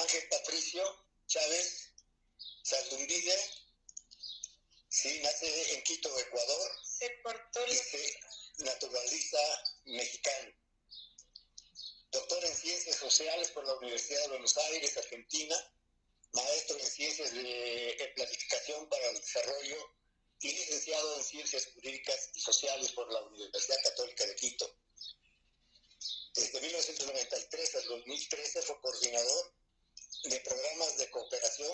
Ángel Patricio Chávez Saldumbide, sí, nace en Quito, Ecuador, y se naturaliza mexicano. Doctor en Ciencias Sociales por la Universidad de Buenos Aires, Argentina, maestro en Ciencias de Planificación para el Desarrollo y licenciado en Ciencias Jurídicas y Sociales por la Universidad Católica de Quito. Desde 1993 al 2013 fue coordinador de programas de cooperación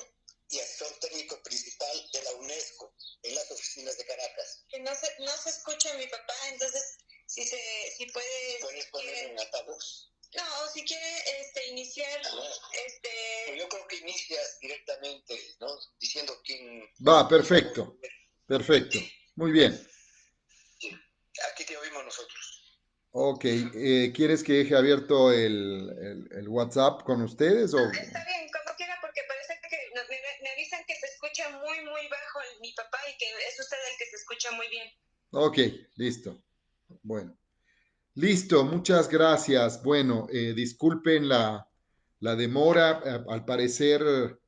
y asesor técnico principal de la UNESCO en las oficinas de Caracas. Que no se escucha mi papá, entonces si puedes... ¿Puedes poner en altavoz? No, si quiere iniciar... Pues yo creo que inicias directamente, ¿no? Diciendo quién... Va, perfecto, perfecto, muy bien. Sí. Aquí te oímos nosotros. Ok, ¿quieres que deje abierto el WhatsApp con ustedes? O... Está bien, como quiera, porque parece que me avisan que se escucha muy, muy bajo mi papá y que es usted el que se escucha muy bien. Ok, listo. Bueno, listo, muchas gracias. Bueno, disculpen la demora, al parecer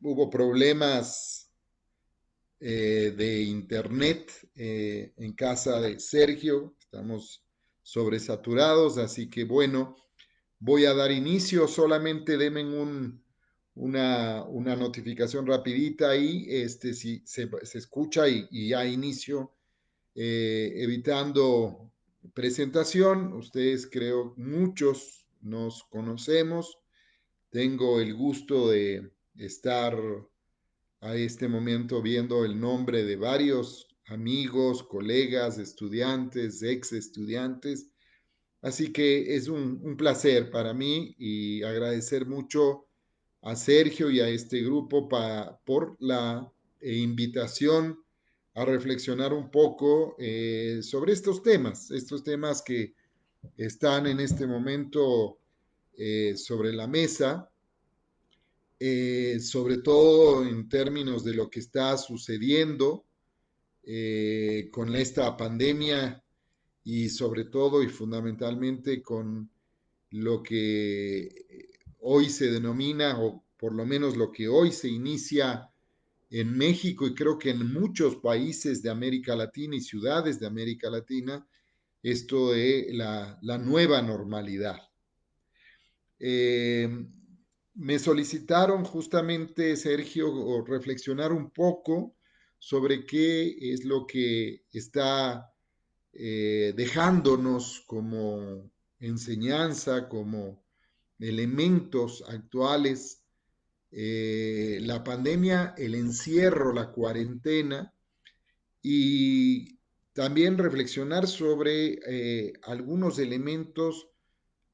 hubo problemas de internet en casa de Sergio, estamos sobresaturados, así que bueno, voy a dar inicio, solamente denme una notificación rapidita ahí, si se escucha y ya inicio, evitando presentación. Ustedes creo muchos nos conocemos, tengo el gusto de estar a este momento viendo el nombre de varios amigos, colegas, estudiantes, ex estudiantes. Así que es un placer para mí y agradecer mucho a Sergio y a este grupo por la invitación a reflexionar un poco sobre estos temas que están en este momento sobre la mesa, sobre todo en términos de lo que está sucediendo con esta pandemia y sobre todo y fundamentalmente con lo que hoy se denomina, o por lo menos lo que hoy se inicia en México y creo que en muchos países de América Latina y ciudades de América Latina, esto de la nueva normalidad. Eh, Me solicitaron justamente, Sergio, reflexionar un poco sobre qué es lo que está dejándonos como enseñanza, como elementos actuales, la pandemia, el encierro, la cuarentena, y también reflexionar sobre algunos elementos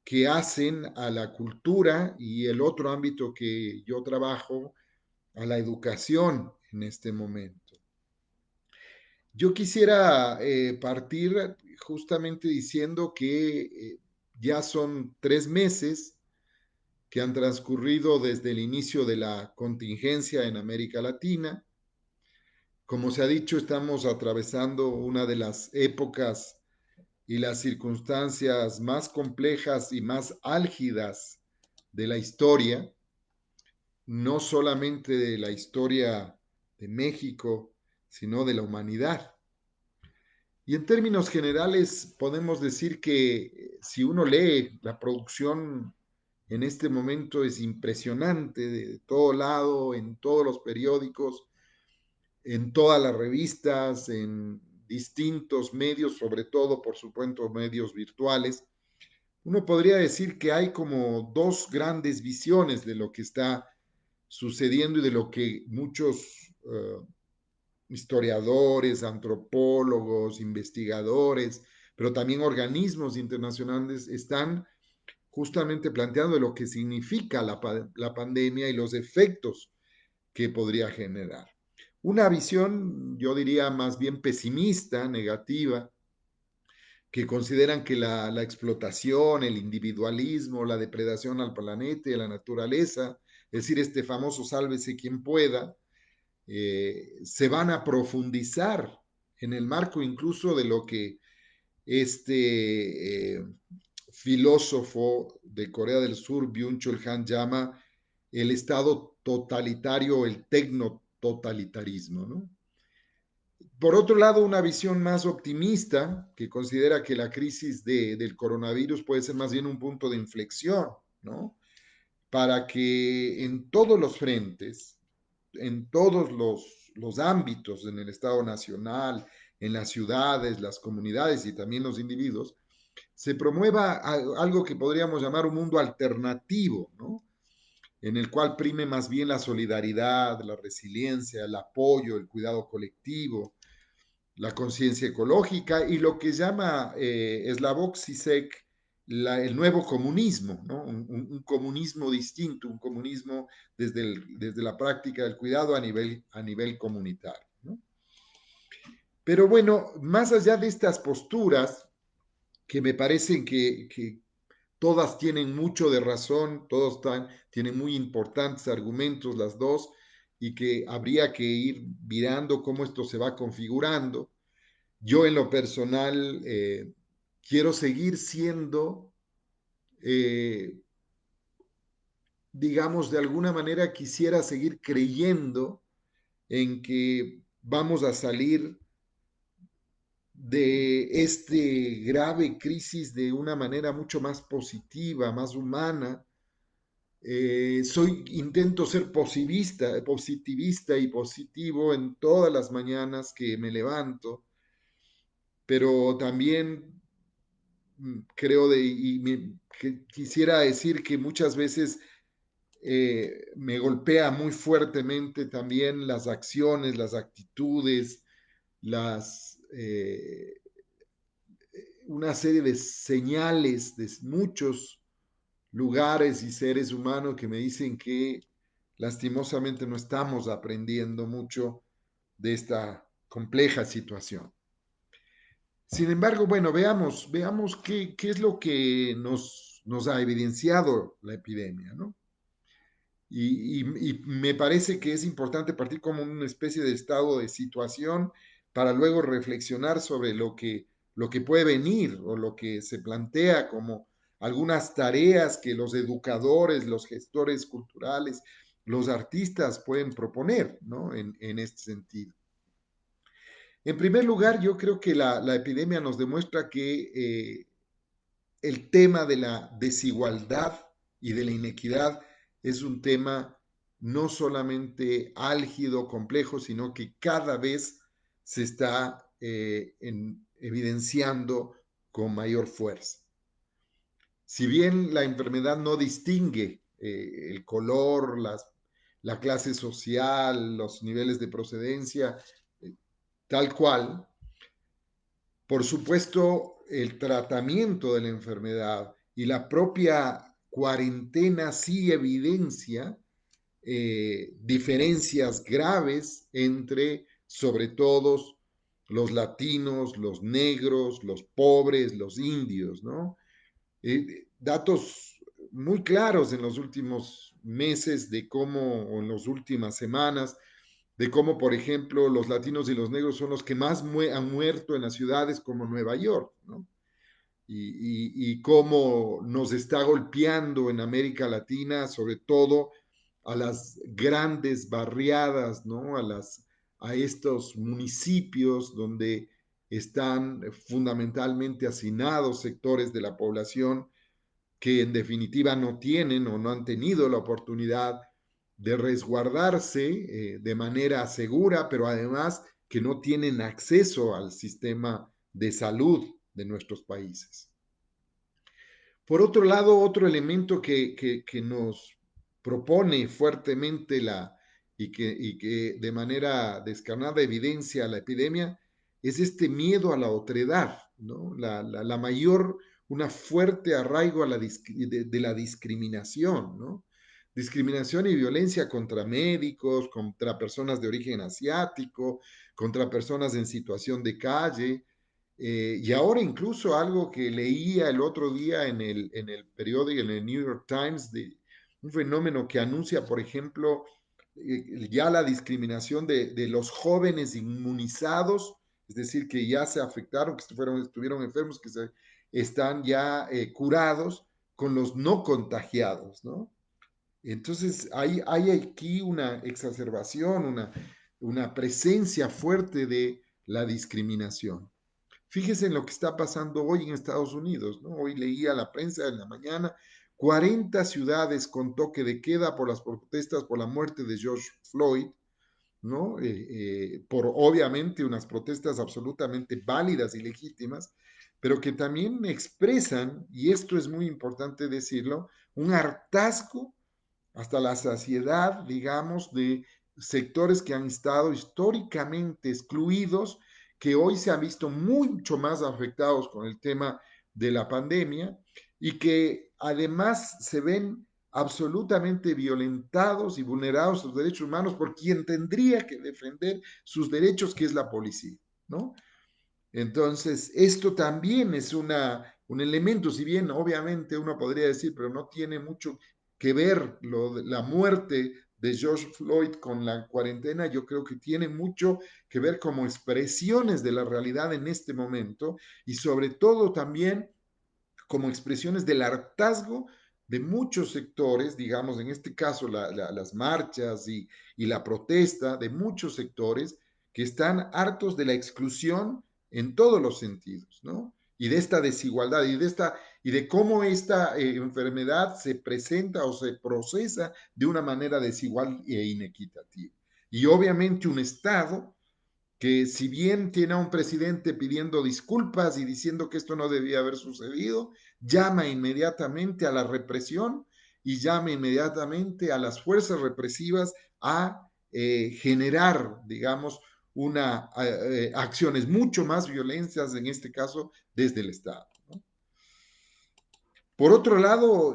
que hacen a la cultura y el otro ámbito que yo trabajo, a la educación en este momento. Yo quisiera partir justamente diciendo que ya son 3 meses que han transcurrido desde el inicio de la contingencia en América Latina. Como se ha dicho, estamos atravesando una de las épocas y las circunstancias más complejas y más álgidas de la historia, no solamente de la historia de México, sino de la humanidad. Y en términos generales podemos decir que si uno lee la producción en este momento es impresionante, de todo lado, en todos los periódicos, en todas las revistas, en distintos medios, sobre todo, por supuesto, medios virtuales. Uno podría decir que hay como dos grandes visiones de lo que está sucediendo y de lo que muchos historiadores, antropólogos, investigadores, pero también organismos internacionales están justamente planteando lo que significa la pandemia y los efectos que podría generar. Una visión, yo diría, más bien pesimista, negativa, que consideran que la explotación, el individualismo, la depredación al planeta y a la naturaleza, es decir, este famoso sálvese quien pueda, se van a profundizar en el marco incluso de lo que este filósofo de Corea del Sur, Byung-Chul Han, llama el estado totalitario o el tecnototalitarismo, ¿no? Por otro lado, una visión más optimista que considera que la crisis del coronavirus puede ser más bien un punto de inflexión, ¿no? Para que en todos los frentes, en todos los ámbitos, en el Estado Nacional, en las ciudades, las comunidades y también los individuos, se promueva algo que podríamos llamar un mundo alternativo, ¿no? En el cual prime más bien la solidaridad, la resiliencia, el apoyo, el cuidado colectivo, la conciencia ecológica y lo que llama Slavoj Zizek el nuevo comunismo, ¿no? Un comunismo distinto, un comunismo desde la práctica del cuidado a nivel comunitario, ¿no? Pero bueno, más allá de estas posturas, que me parecen que todas tienen mucho de razón, tienen muy importantes argumentos las dos, y que habría que ir mirando cómo esto se va configurando. Yo en lo personal quiero seguir siendo, eh, digamos, de alguna manera quisiera seguir creyendo en que vamos a salir de este grave crisis de una manera mucho más positiva, más humana. Intento ser positivista y positivo en todas las mañanas que me levanto, pero también creo que quisiera decir que muchas veces me golpea muy fuertemente también las acciones, las actitudes, una serie de señales de muchos lugares y seres humanos que me dicen que lastimosamente no estamos aprendiendo mucho de esta compleja situación. Sin embargo, bueno, veamos qué es lo que nos ha evidenciado la epidemia, ¿no? Y me parece que es importante partir como una especie de estado de situación para luego reflexionar sobre lo que puede venir o lo que se plantea como algunas tareas que los educadores, los gestores culturales, los artistas pueden proponer, ¿no? En este sentido. En primer lugar, yo creo que la epidemia nos demuestra que el tema de la desigualdad y de la inequidad es un tema no solamente álgido, complejo, sino que cada vez se está evidenciando con mayor fuerza. Si bien la enfermedad no distingue el color, la clase social, los niveles de procedencia, tal cual, por supuesto, el tratamiento de la enfermedad y la propia cuarentena sí evidencia diferencias graves entre, sobre todo, los latinos, los negros, los pobres, los indios, ¿no? Datos muy claros en los últimos meses de cómo, o en las últimas semanas, de cómo, por ejemplo, los latinos y los negros son los que más han muerto en las ciudades como Nueva York, ¿no? Y cómo nos está golpeando en América Latina, sobre todo a las grandes barriadas, ¿no? A estos municipios donde están fundamentalmente hacinados sectores de la población que en definitiva no tienen o no han tenido la oportunidad de resguardarse de manera segura, pero además que no tienen acceso al sistema de salud de nuestros países. Por otro lado, otro elemento que nos propone fuertemente y que de manera descarnada evidencia la epidemia es este miedo a la otredad, ¿no? La mayor, una fuerte arraigo a de la discriminación, ¿no? Discriminación y violencia contra médicos, contra personas de origen asiático, contra personas en situación de calle, y ahora incluso algo que leía el otro día en el periódico, en el New York Times, de un fenómeno que anuncia, por ejemplo, ya la discriminación de los jóvenes inmunizados, es decir, que ya se afectaron, que estuvieron enfermos, están ya curados con los no contagiados, ¿no? Entonces hay aquí una exacerbación, una presencia fuerte de la discriminación. Fíjese en lo que está pasando hoy en Estados Unidos, ¿no? Hoy leía la prensa en la mañana, 40 ciudades con toque de queda por las protestas por la muerte de George Floyd, ¿no? Por obviamente unas protestas absolutamente válidas y legítimas, pero que también expresan, y esto es muy importante decirlo, un hartazgo hasta la saciedad, digamos, de sectores que han estado históricamente excluidos, que hoy se han visto mucho más afectados con el tema de la pandemia y que además se ven absolutamente violentados y vulnerados sus derechos humanos por quien tendría que defender sus derechos, que es la policía, ¿no? Entonces, esto también es un elemento, si bien obviamente uno podría decir, pero no tiene mucho que ver la muerte de George Floyd con la cuarentena, yo creo que tiene mucho que ver como expresiones de la realidad en este momento y sobre todo también como expresiones del hartazgo de muchos sectores, digamos, en este caso las marchas y la protesta de muchos sectores que están hartos de la exclusión en todos los sentidos, ¿no? Y de esta desigualdad y de cómo esta enfermedad se presenta o se procesa de una manera desigual e inequitativa. Y obviamente un Estado que si bien tiene a un presidente pidiendo disculpas y diciendo que esto no debía haber sucedido, llama inmediatamente a la represión y llama inmediatamente a las fuerzas represivas a generar, digamos, acciones mucho más violentas, en este caso, desde el Estado, ¿no? Por otro lado,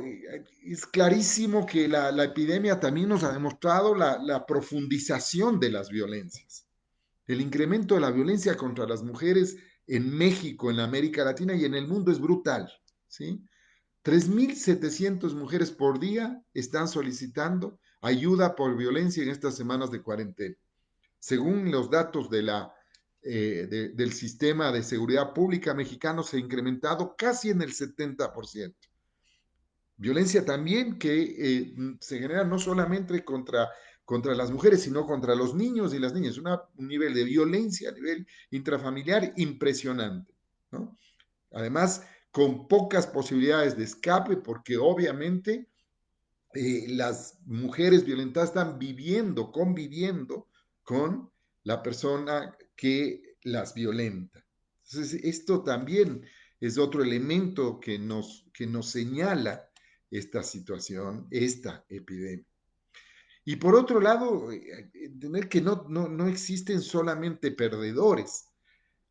es clarísimo que la epidemia también nos ha demostrado la profundización de las violencias. El incremento de la violencia contra las mujeres en México, en América Latina y en el mundo es brutal, ¿sí? 3.700 mujeres por día están solicitando ayuda por violencia en estas semanas de cuarentena. Según los datos del sistema de seguridad pública mexicano, se ha incrementado casi en el 70%. Violencia también que se genera no solamente contra las mujeres, sino contra los niños y las niñas. Un nivel de violencia a nivel intrafamiliar impresionante, ¿no? Además, con pocas posibilidades de escape, porque obviamente las mujeres violentadas están conviviendo con la persona que las violenta. Entonces, esto también es otro elemento que nos señala esta situación, esta epidemia. Y por otro lado, entender que no existen solamente perdedores.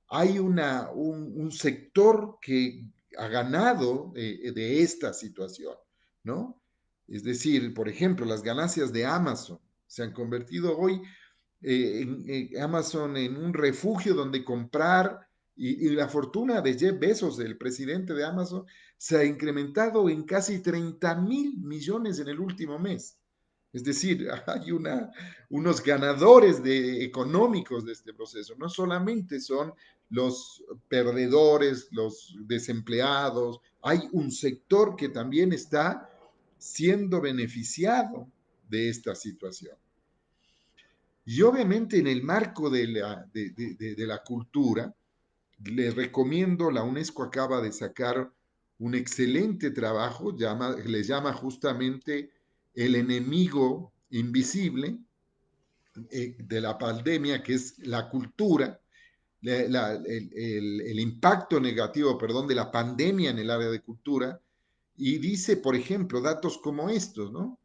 Hay un sector que ha ganado de esta situación, ¿no? Es decir, por ejemplo, las ganancias de Amazon se han convertido hoy Amazon en un refugio donde comprar y la fortuna de Jeff Bezos, el presidente de Amazon, se ha incrementado en casi 30.000 millones en el último mes. Es decir, hay unos ganadores económicos de este proceso. No solamente son los perdedores, los desempleados, hay un sector que también está siendo beneficiado de esta situación. Y obviamente en el marco de la cultura, les recomiendo, la UNESCO acaba de sacar un excelente trabajo, le llama justamente el enemigo invisible de la pandemia, que es la cultura, el impacto negativo, perdón, de la pandemia en el área de cultura, y dice, por ejemplo, datos como estos, ¿no?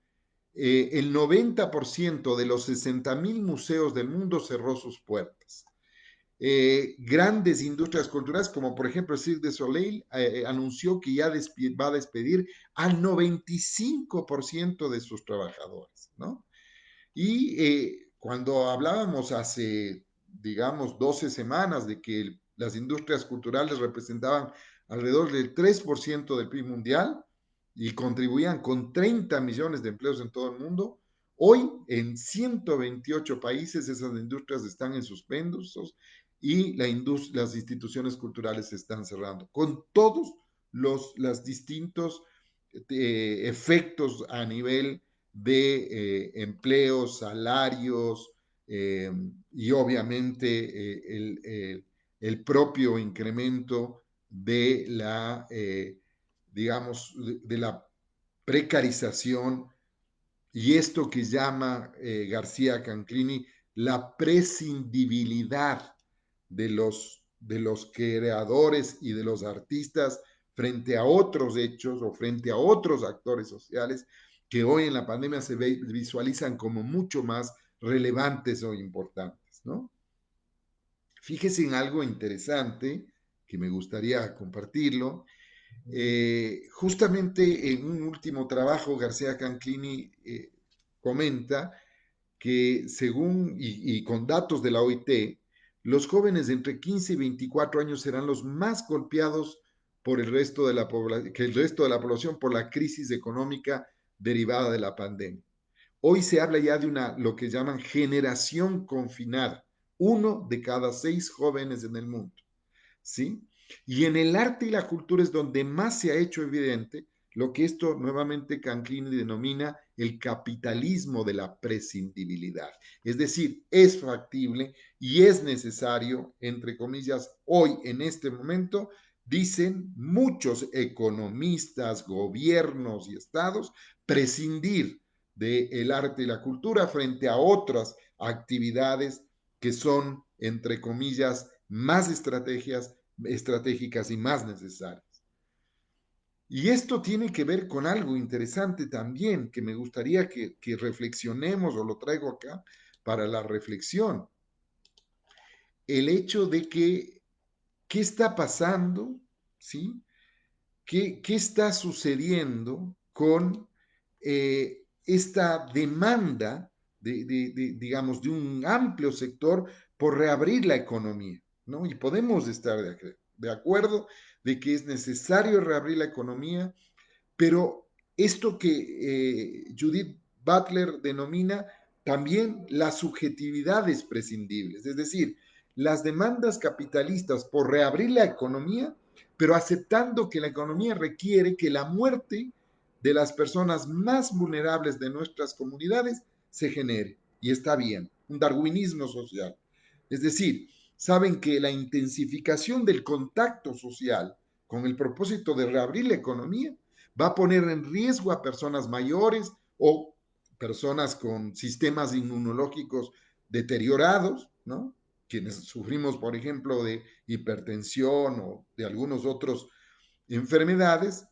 El 90% de los 60.000 museos del mundo cerró sus puertas. Grandes industrias culturales, como por ejemplo Cirque du Soleil, anunció que ya va a despedir al 95% de sus trabajadores, ¿no? Y cuando hablábamos hace, digamos, 12 semanas de que las industrias culturales representaban alrededor del 3% del PIB mundial y contribuían con 30 millones de empleos en todo el mundo, hoy en 128 países esas industrias están en suspensos y las instituciones culturales se están cerrando, con todos los distintos efectos a nivel de empleos, salarios y obviamente el propio incremento de la, digamos, de la precarización y esto que llama García Canclini la prescindibilidad de los creadores y de los artistas frente a otros hechos o frente a otros actores sociales que hoy en la pandemia se visualizan como mucho más relevantes o importantes, ¿no? Fíjese en algo interesante que me gustaría compartirlo. Justamente en un último trabajo, García Canclini comenta que según y con datos de la OIT, los jóvenes de entre 15 y 24 años serán los más golpeados por el resto de la que el resto de la población por la crisis económica derivada de la pandemia. Hoy se habla ya de lo que llaman generación confinada, 1 de cada 6 jóvenes en el mundo, ¿sí? Y en el arte y la cultura es donde más se ha hecho evidente lo que esto nuevamente Canclini denomina el capitalismo de la prescindibilidad. Es decir, es factible y es necesario, entre comillas, hoy en este momento, dicen muchos economistas, gobiernos y estados, prescindir del arte y la cultura frente a otras actividades que son, entre comillas, más estratégicas y más necesarias. Y esto tiene que ver con algo interesante también que me gustaría que reflexionemos o lo traigo acá para la reflexión. El hecho de que, ¿qué está pasando? ¿Sí? ¿Qué está sucediendo con esta demanda digamos, de un amplio sector por reabrir la economía, ¿no? Y podemos estar de acuerdo de que es necesario reabrir la economía, pero esto que Judith Butler denomina también las subjetividades prescindibles, es decir, las demandas capitalistas por reabrir la economía, pero aceptando que la economía requiere que la muerte de las personas más vulnerables de nuestras comunidades se genere. Y está bien, un darwinismo social. Es decir, saben que la intensificación del contacto social con el propósito de reabrir la economía va a poner en riesgo a personas mayores o personas con sistemas inmunológicos deteriorados, ¿no? Quienes sufrimos, por ejemplo, de hipertensión o de algunos otros enfermedades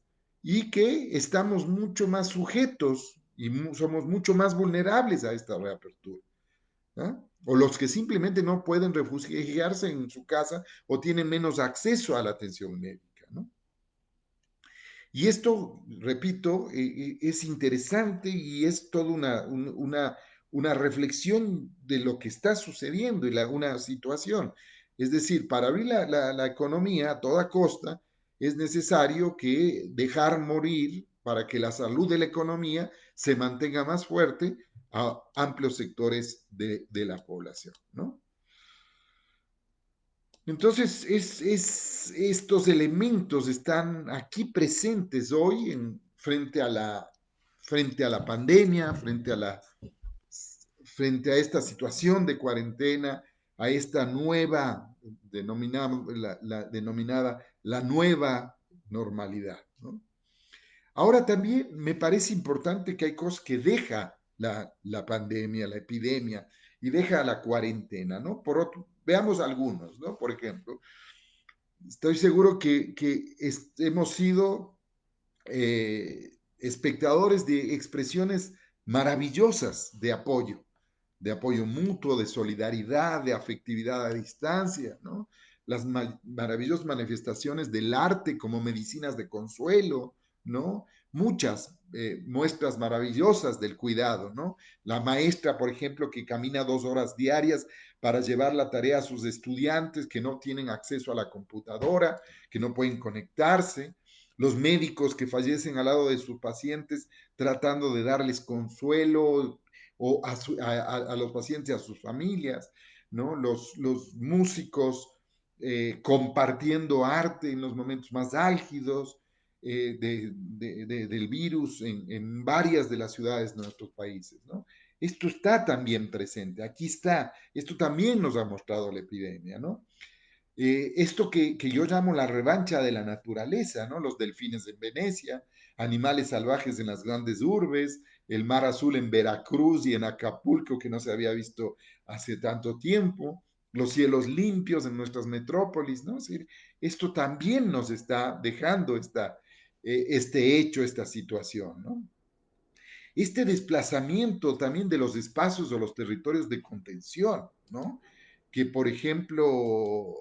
y que estamos mucho más sujetos y somos mucho más vulnerables a esta reapertura. ¿No? O los que simplemente no pueden refugiarse en su casa o tienen menos acceso a la atención médica, ¿no? Y esto, repito, es interesante y es toda una reflexión de lo que está sucediendo y una situación. Es decir, para abrir la economía a toda costa, es necesario que dejar morir para que la salud de la economía se mantenga más fuerte a amplios sectores de la población, ¿no? Entonces, estos elementos están aquí presentes hoy frente a la pandemia, frente a esta situación de cuarentena, a esta nueva, denominada la nueva normalidad, ¿no? Ahora también me parece importante que hay cosas que deja la pandemia, la epidemia, y deja la cuarentena, ¿no? Veamos algunos, ¿no? Por ejemplo, estoy seguro que hemos sido espectadores de expresiones maravillosas de apoyo mutuo, de solidaridad, de afectividad a distancia, ¿no? Las maravillosas manifestaciones del arte como medicinas de consuelo, ¿no? Muchas muestras maravillosas del cuidado, ¿no? La maestra, por ejemplo, que camina 2 horas diarias para llevar la tarea a sus estudiantes que no tienen acceso a la computadora, que no pueden conectarse, los médicos que fallecen al lado de sus pacientes tratando de darles consuelo o a los pacientes, a sus familias, ¿no? Los músicos compartiendo arte en los momentos más álgidos, del virus en varias de las ciudades de nuestros países, ¿no? Esto está también presente, aquí está, esto también nos ha mostrado la epidemia, ¿no? Esto que yo llamo la revancha de la naturaleza, ¿no? Los delfines en Venecia, animales salvajes en las grandes urbes, el mar azul en Veracruz y en Acapulco que no se había visto hace tanto tiempo, los cielos limpios en nuestras metrópolis, ¿no? Es decir, esto también nos está dejando este hecho, esta situación, ¿no? Este desplazamiento también de los espacios o los territorios de contención, ¿no? Que por ejemplo,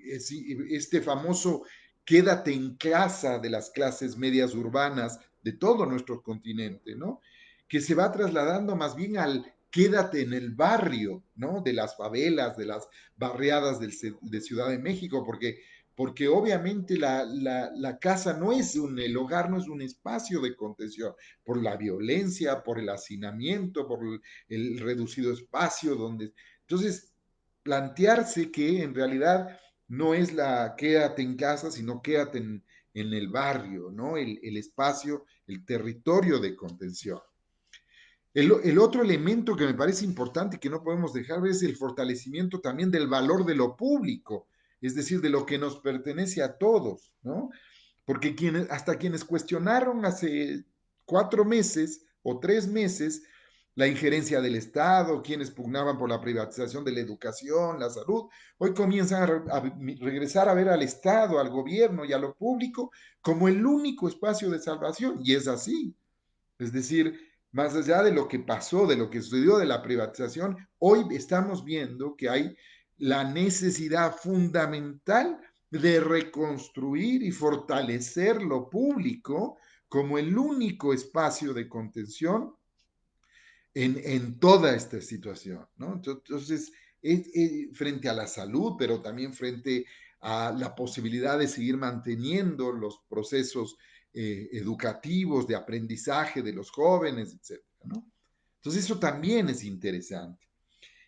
este famoso quédate en casa de las clases medias urbanas de todo nuestro continente, ¿no? Que se va trasladando más bien al quédate en el barrio, ¿no? De las favelas, de las barriadas de Ciudad de México, porque obviamente la casa no es el hogar no es un espacio de contención por la violencia, por el hacinamiento, por el reducido espacio donde... Entonces, plantearse que en realidad no es la quédate en casa, sino quédate en el barrio, ¿no? El espacio, el territorio de contención. El otro elemento que me parece importante y que no podemos dejar es el fortalecimiento también del valor de lo público, es decir, de lo que nos pertenece a todos, ¿no? Porque hasta quienes cuestionaron hace 4 meses o 3 meses la injerencia del Estado, quienes pugnaban por la privatización de la educación, la salud, hoy comienzan a regresar a ver al Estado, al gobierno y a lo público como el único espacio de salvación. Y es así. Es decir, más allá de lo que pasó, de lo que sucedió de la privatización, hoy estamos viendo que hay la necesidad fundamental de reconstruir y fortalecer lo público como el único espacio de contención en toda esta situación, ¿no? Entonces, frente a la salud, pero también frente a la posibilidad de seguir manteniendo los procesos educativos, de aprendizaje de los jóvenes, etcétera, ¿no? Entonces, eso también es interesante.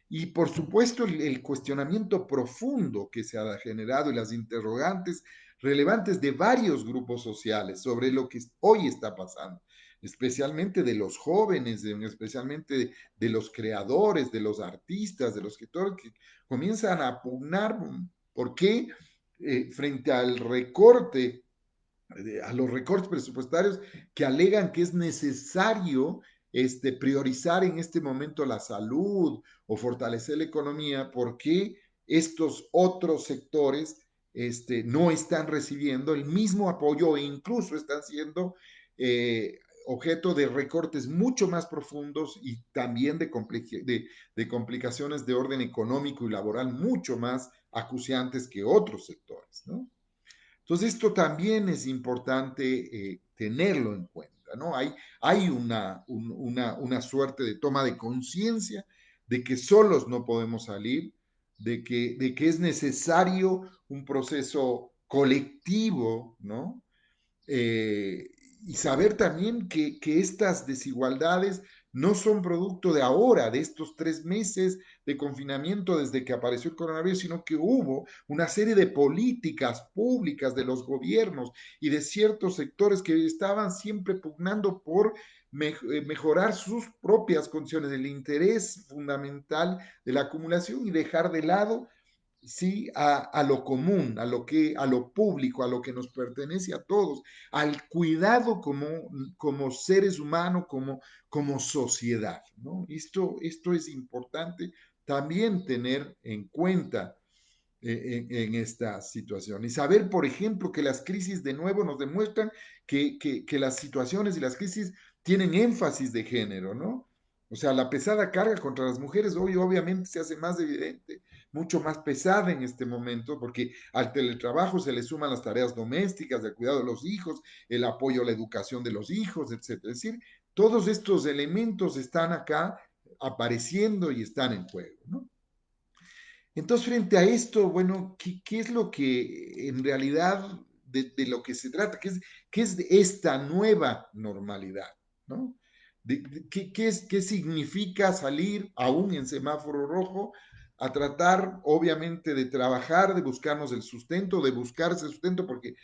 Y por supuesto el cuestionamiento profundo que se ha generado y las interrogantes relevantes de varios grupos sociales sobre lo que hoy está pasando, especialmente de los jóvenes, especialmente de los creadores, de los artistas, de los escritores que comienzan a pugnar por qué frente al recorte, a los recortes presupuestarios que alegan que es necesario priorizar en este momento la salud o fortalecer la economía, porque estos otros sectores no están recibiendo el mismo apoyo e incluso están siendo objeto de recortes mucho más profundos y también de complicaciones de orden económico y laboral mucho más acuciantes que otros sectores, ¿no? Entonces, esto también es importante tenerlo en cuenta, ¿no? Hay una suerte de toma de conciencia de que solos no podemos salir, de que es necesario un proceso colectivo, ¿no? eh, y saber también que estas desigualdades no son producto de ahora, de estos 3 meses de confinamiento desde que apareció el coronavirus, sino que hubo una serie de políticas públicas de los gobiernos y de ciertos sectores que estaban siempre pugnando por mejorar sus propias condiciones, el interés fundamental de la acumulación y dejar de lado sí, a lo común, a lo público, a lo que nos pertenece a todos, al cuidado como seres humanos, como sociedad, ¿no? Esto es importante también tener en cuenta en esta situación. Y saber, por ejemplo, que las crisis de nuevo nos demuestran que las situaciones y las crisis tienen énfasis de género, ¿no? O sea, la pesada carga contra las mujeres hoy obviamente se hace más evidente, mucho más pesada en este momento, porque al teletrabajo se le suman las tareas domésticas, el cuidado de los hijos, el apoyo a la educación de los hijos, etcétera. Es decir, todos estos elementos están acá apareciendo y están en juego, ¿no? Entonces, frente a esto, bueno, ¿qué es lo que en realidad de lo que se trata? ¿Qué es esta nueva normalidad? ¿No? ¿Qué significa salir aún en semáforo rojo a tratar, obviamente, de trabajar, de buscarnos el sustento, de buscarse el sustento, porque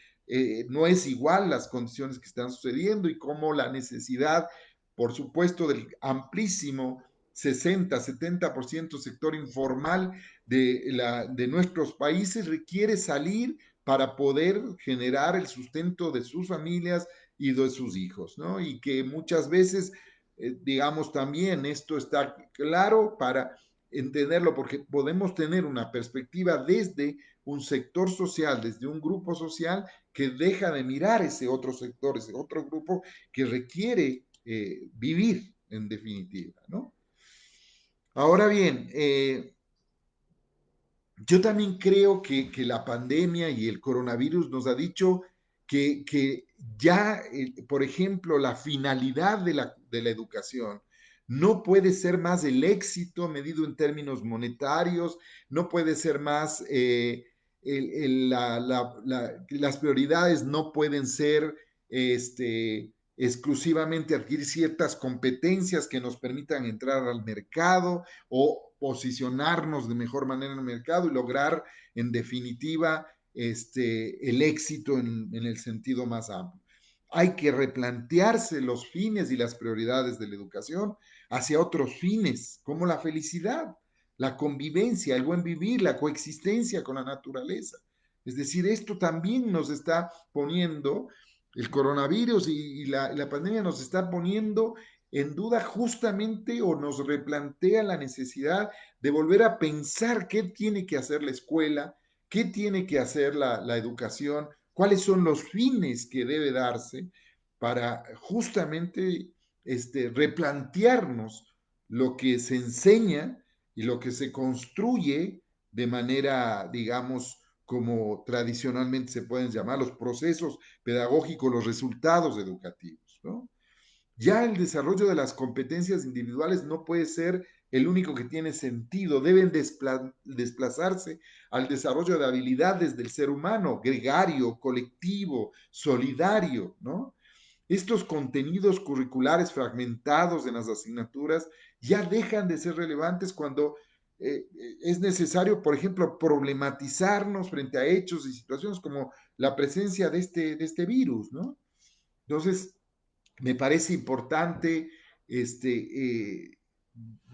no es igual las condiciones que están sucediendo y cómo la necesidad, por supuesto, del amplísimo 60-70% sector informal de nuestros países requiere salir para poder generar el sustento de sus familias y de sus hijos, ¿no? Y que muchas veces, digamos, también esto está claro para entenderlo, porque podemos tener una perspectiva desde un sector social, desde un grupo social que deja de mirar ese otro sector, ese otro grupo que requiere vivir, en definitiva, ¿no? Ahora bien, yo también creo que la pandemia y el coronavirus nos ha dicho que ya, por ejemplo, la finalidad de la educación no puede ser más el éxito medido en términos monetarios, no puede ser más, las prioridades no pueden ser exclusivamente adquirir ciertas competencias que nos permitan entrar al mercado o posicionarnos de mejor manera en el mercado y lograr, en definitiva, el éxito en el sentido más amplio. Hay que replantearse los fines y las prioridades de la educación hacia otros fines, como la felicidad, la convivencia, el buen vivir, la coexistencia con la naturaleza. Es decir, esto también nos está poniendo, el coronavirus y la pandemia nos está poniendo en duda justamente o nos replantea la necesidad de volver a pensar qué tiene que hacer la escuela, qué tiene que hacer la educación, cuáles son los fines que debe darse para justamente replantearnos lo que se enseña y lo que se construye de manera, digamos, como tradicionalmente se pueden llamar los procesos pedagógicos, los resultados educativos, ¿no? Ya el desarrollo de las competencias individuales no puede ser el único que tiene sentido, deben desplazarse al desarrollo de habilidades del ser humano, gregario, colectivo, solidario, ¿no? Estos contenidos curriculares fragmentados en las asignaturas ya dejan de ser relevantes cuando es necesario, por ejemplo, problematizarnos frente a hechos y situaciones como la presencia de este virus, ¿no? Entonces, me parece importante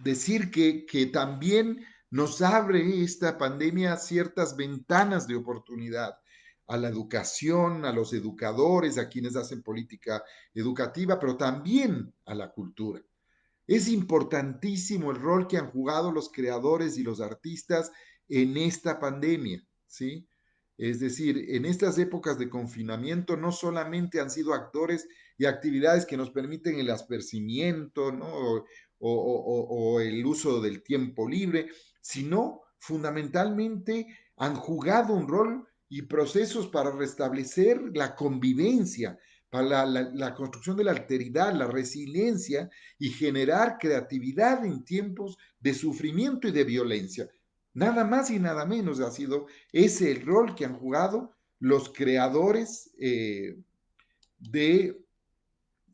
decir que también nos abre esta pandemia ciertas ventanas de oportunidad a la educación, a los educadores, a quienes hacen política educativa, pero también a la cultura. Es importantísimo el rol que han jugado los creadores y los artistas en esta pandemia, ¿sí? Es decir, en estas épocas de confinamiento no solamente han sido actores y actividades que nos permiten el aspercimiento, ¿no? o el uso del tiempo libre, sino fundamentalmente han jugado un rol y procesos para restablecer la convivencia, para la construcción de la alteridad, la resiliencia y generar creatividad en tiempos de sufrimiento y de violencia. Nada más y nada menos ha sido ese el rol que han jugado los creadores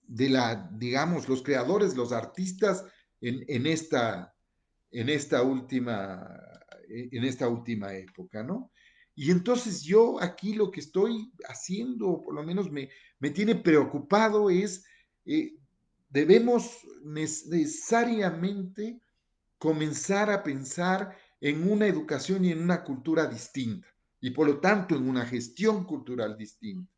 digamos, los creadores, los artistas en esta, en esta última, en esta última época, ¿no? Y entonces yo aquí lo que estoy haciendo, por lo menos me tiene preocupado, es eh, debemos necesariamente comenzar a pensar en una educación y en una cultura distinta, y por lo tanto en una gestión cultural distinta.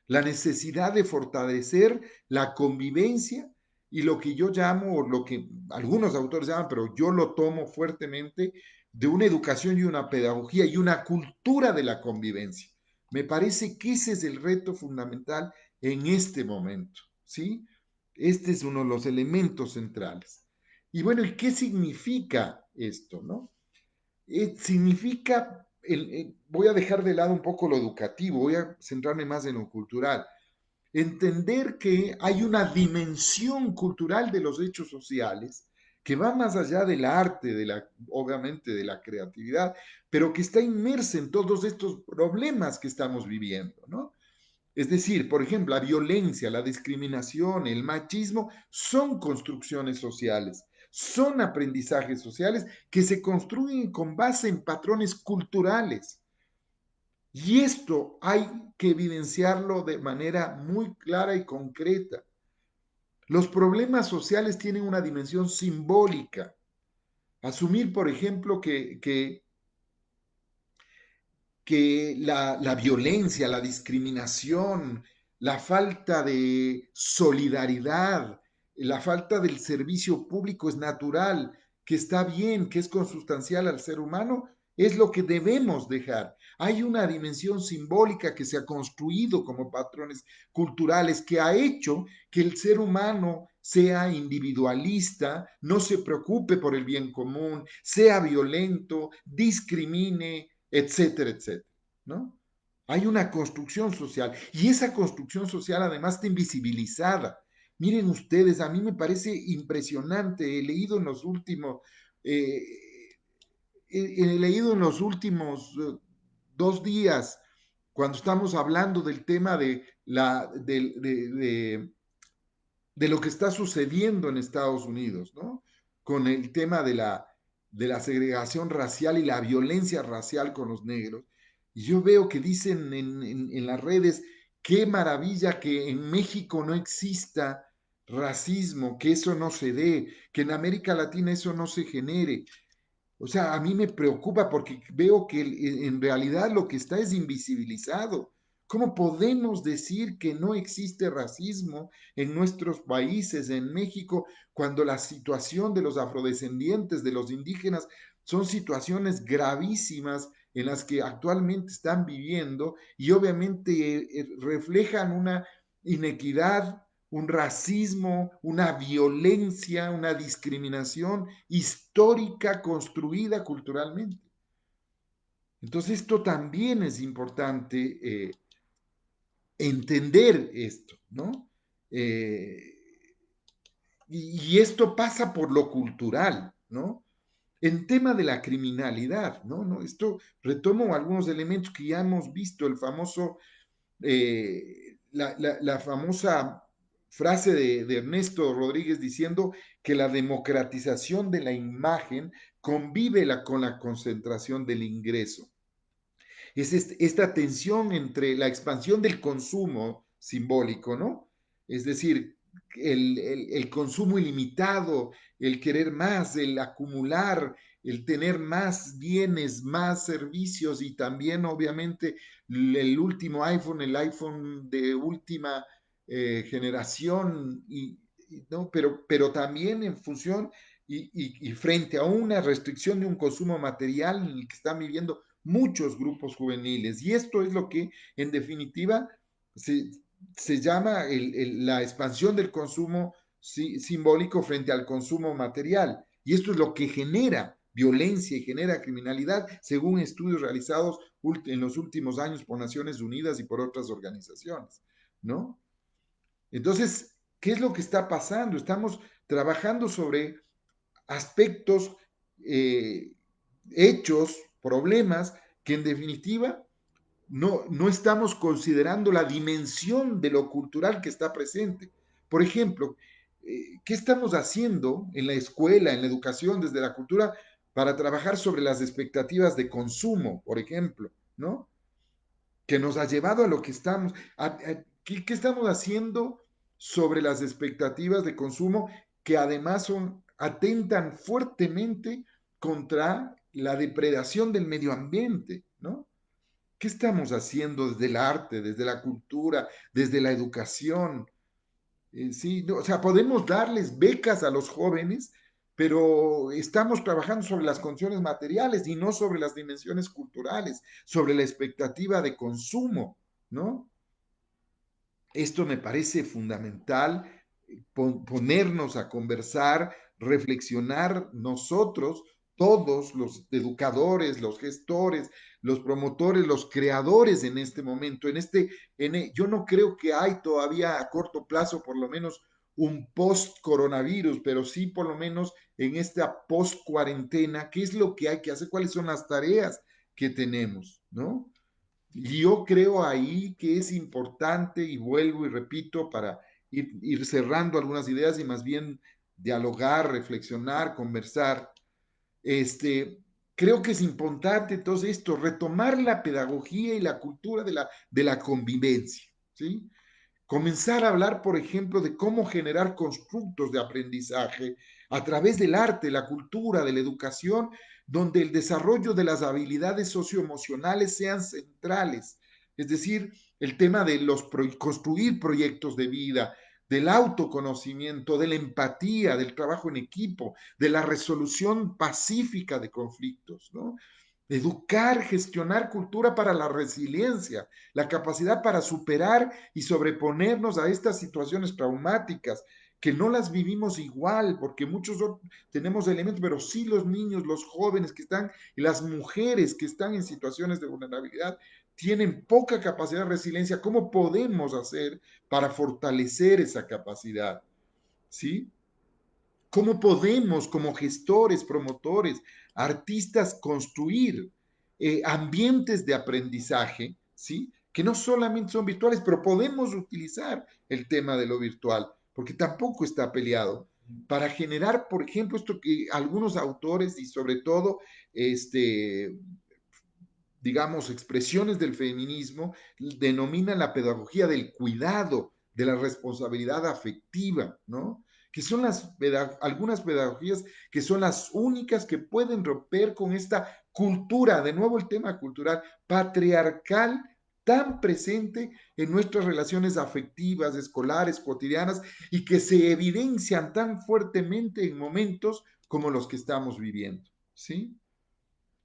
La necesidad de fortalecer la convivencia y lo que yo llamo, o lo que algunos autores llaman, pero yo lo tomo fuertemente, de una educación y una pedagogía y una cultura de la convivencia. Me parece que ese es el reto fundamental en este momento, ¿sí? Este es uno de los elementos centrales. Y bueno, ¿y qué significa esto, no? Significa, voy a dejar de lado un poco lo educativo, voy a centrarme más en lo cultural. Entender que hay una dimensión cultural de los hechos sociales que va más allá del arte, obviamente de la creatividad, pero que está inmersa en todos estos problemas que estamos viviendo, ¿no? Es decir, por ejemplo, la violencia, la discriminación, el machismo son construcciones sociales, son aprendizajes sociales que se construyen con base en patrones culturales. Y esto hay que evidenciarlo de manera muy clara y concreta. Los problemas sociales tienen una dimensión simbólica. Asumir, por ejemplo, que la violencia, la discriminación, la falta de solidaridad, la falta del servicio público es natural, que está bien, que es consustancial al ser humano, es lo que debemos dejar. Hay una dimensión simbólica que se ha construido como patrones culturales, que ha hecho que el ser humano sea individualista, no se preocupe por el bien común, sea violento, discrimine, etcétera, etcétera, ¿no? Hay una construcción social y esa construcción social además está invisibilizada. Miren ustedes, a mí me parece impresionante, eh, he leído en los últimos 2 días, cuando estamos hablando del tema de lo que está sucediendo en Estados Unidos, ¿no? Con el tema de la segregación racial y la violencia racial con los negros. Y yo veo que dicen en las redes, qué maravilla que en México no exista racismo, que eso no se dé, que en América Latina eso no se genere. O sea, a mí me preocupa porque veo que en realidad lo que está es invisibilizado. ¿Cómo podemos decir que no existe racismo en nuestros países, en México, cuando la situación de los afrodescendientes, de los indígenas, son situaciones gravísimas en las que actualmente están viviendo y obviamente reflejan una inequidad, un racismo, una violencia, una discriminación histórica construida culturalmente? Entonces esto también es importante entender esto, ¿no? Eh, y esto pasa por lo cultural, ¿no? En tema de la criminalidad, ¿no? ¿No? Esto retomo algunos elementos que ya hemos visto, la famosa frase de Ernesto Rodríguez diciendo que la democratización de la imagen convive con la concentración del ingreso. Es esta tensión entre la expansión del consumo simbólico, ¿no? Es decir, el consumo ilimitado, el querer más, el acumular, el tener más bienes, más servicios y también obviamente el último iPhone, el iPhone de última generación, ¿no? Pero también en función y frente a una restricción de un consumo material en el que están viviendo muchos grupos juveniles. Y esto es lo que, en definitiva, se llama la expansión del consumo simbólico frente al consumo material. Y esto es lo que genera violencia y genera criminalidad, según estudios realizados en los últimos años por Naciones Unidas y por otras organizaciones, ¿no? Entonces, ¿qué es lo que está pasando? Estamos trabajando sobre aspectos, eh, hechos, problemas que en definitiva no estamos considerando la dimensión de lo cultural que está presente. Por ejemplo, ¿qué estamos haciendo en la escuela, en la educación, desde la cultura, para trabajar sobre las expectativas de consumo, por ejemplo, ¿no? Que nos ha llevado a lo que estamos. ¿Qué estamos haciendo sobre las expectativas de consumo que además atentan fuertemente contra la depredación del medio ambiente, ¿no? ¿Qué estamos haciendo desde el arte, desde la cultura, desde la educación? Sí, no, o sea, podemos darles becas a los jóvenes, pero estamos trabajando sobre las condiciones materiales y no sobre las dimensiones culturales, sobre la expectativa de consumo, ¿no? Esto me parece fundamental, ponernos a conversar, reflexionar nosotros, todos los educadores, los gestores, los promotores, los creadores en este momento. Yo no creo que hay todavía a corto plazo, por lo menos, un post-coronavirus, pero sí por lo menos en esta post-cuarentena, ¿qué es lo que hay que hacer? ¿Cuáles son las tareas que tenemos? ¿No? Yo creo ahí que es importante, y vuelvo y repito, para ir cerrando algunas ideas y más bien dialogar, reflexionar, conversar, este, creo que es importante entonces esto, retomar la pedagogía y la cultura de la convivencia, ¿sí? Comenzar a hablar, por ejemplo, de cómo generar constructos de aprendizaje a través del arte, la cultura, de la educación, donde el desarrollo de las habilidades socioemocionales sean centrales. Es decir, el tema de construir proyectos de vida, del autoconocimiento, de la empatía, del trabajo en equipo, de la resolución pacífica de conflictos, ¿no? Educar, gestionar cultura para la resiliencia, la capacidad para superar y sobreponernos a estas situaciones traumáticas, que no las vivimos igual, porque muchos tenemos elementos, pero sí los niños, los jóvenes que están y las mujeres que están en situaciones de vulnerabilidad tienen poca capacidad de resiliencia. ¿Cómo podemos hacer para fortalecer esa capacidad? ¿Sí? ¿Cómo podemos, como gestores, promotores, artistas, construir ambientes de aprendizaje, ¿sí? Que no solamente son virtuales, pero podemos utilizar el tema de lo virtual, porque tampoco está peleado, para generar, por ejemplo, esto que algunos autores y sobre todo, digamos, expresiones del feminismo denominan la pedagogía del cuidado, de la responsabilidad afectiva, ¿no? Que son algunas pedagogías que son las únicas que pueden romper con esta cultura, de nuevo el tema cultural, patriarcal, tan presente en nuestras relaciones afectivas, escolares, cotidianas, y que se evidencian tan fuertemente en momentos como los que estamos viviendo, ¿sí?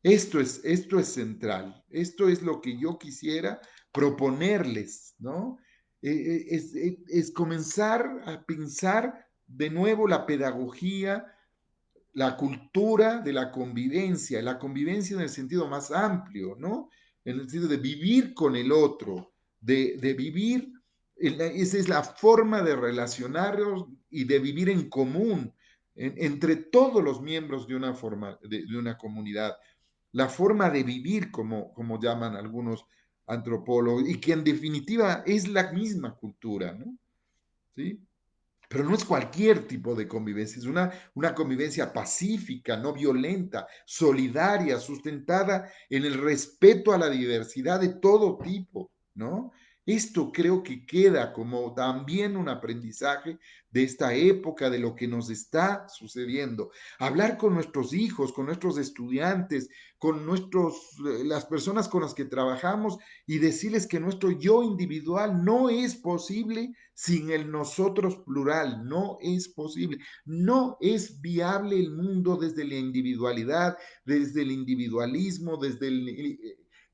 Esto es central, esto es lo que yo quisiera proponerles, ¿no? Es comenzar a pensar de nuevo la pedagogía, la cultura de la convivencia en el sentido más amplio, ¿no? En el sentido de vivir con el otro, de vivir, esa es la forma de relacionarnos y de vivir en común entre todos los miembros de una forma, de una comunidad, la forma de vivir, como llaman algunos antropólogos, y que en definitiva es la misma cultura, ¿no? ¿Sí? Pero no es cualquier tipo de convivencia, es una convivencia pacífica, no violenta, solidaria, sustentada en el respeto a la diversidad de todo tipo, ¿no? Esto creo que queda como también un aprendizaje de esta época, de lo que nos está sucediendo. Hablar con nuestros hijos, con nuestros estudiantes, con las personas con las que trabajamos y decirles que nuestro yo individual no es posible sin el nosotros plural, no es posible. No es viable el mundo desde la individualidad, desde el individualismo, desde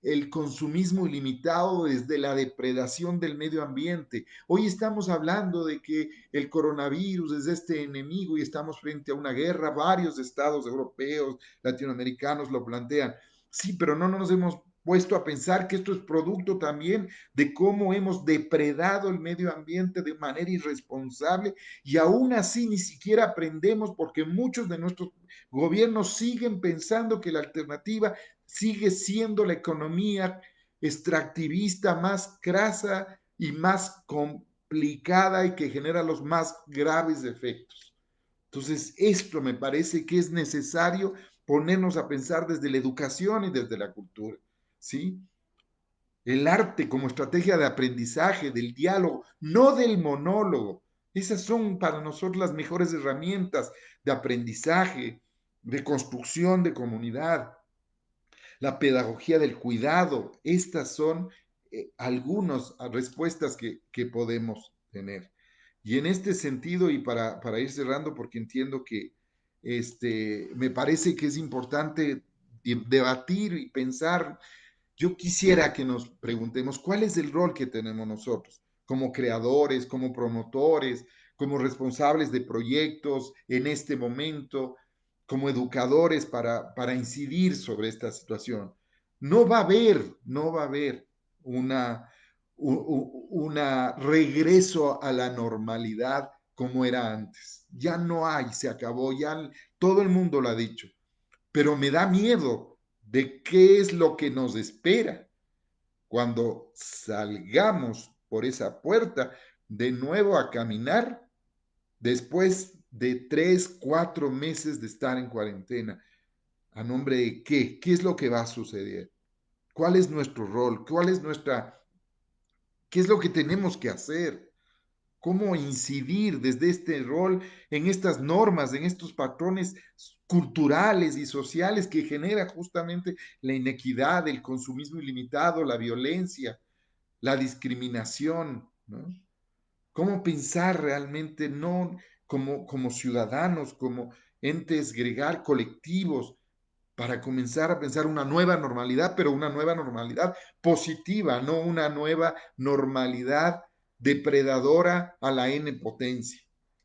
el consumismo ilimitado, desde la depredación del medio ambiente. Hoy estamos hablando de que el coronavirus es este enemigo y estamos frente a una guerra. Varios estados europeos, latinoamericanos lo plantean. Sí, pero no nos hemos puesto a pensar que esto es producto también de cómo hemos depredado el medio ambiente de manera irresponsable, y aún así ni siquiera aprendemos, porque muchos de nuestros gobiernos siguen pensando que la alternativa sigue siendo la economía extractivista más crasa y más complicada y que genera los más graves efectos. Entonces, esto me parece que es necesario ponernos a pensar desde la educación y desde la cultura, ¿sí? El arte como estrategia de aprendizaje, del diálogo, no del monólogo. Esas son para nosotros las mejores herramientas de aprendizaje, de construcción de comunidad. La pedagogía del cuidado, estas son algunas respuestas que podemos tener. Y en este sentido, y para ir cerrando, porque entiendo que me parece que es importante debatir y pensar, yo quisiera que nos preguntemos cuál es el rol que tenemos nosotros como creadores, como promotores, como responsables de proyectos en este momento, como educadores para incidir sobre esta situación. No va a haber una, una regreso a la normalidad como era antes. Ya no hay, se acabó, ya todo el mundo lo ha dicho, pero me da miedo de qué es lo que nos espera cuando salgamos por esa puerta de nuevo a caminar después de 3, 4 meses de estar en cuarentena. ¿A nombre de qué? ¿Qué es lo que va a suceder? ¿Cuál es nuestro rol? ¿Qué es lo que tenemos que hacer? ¿Cómo incidir desde este rol en estas normas, en estos patrones culturales y sociales que genera justamente la inequidad, el consumismo ilimitado, la violencia, la discriminación, ¿no? ¿Cómo pensar realmente no como ciudadanos, como entes gregar colectivos, para comenzar a pensar una nueva normalidad, pero una nueva normalidad positiva, no una nueva normalidad depredadora a la N potencia?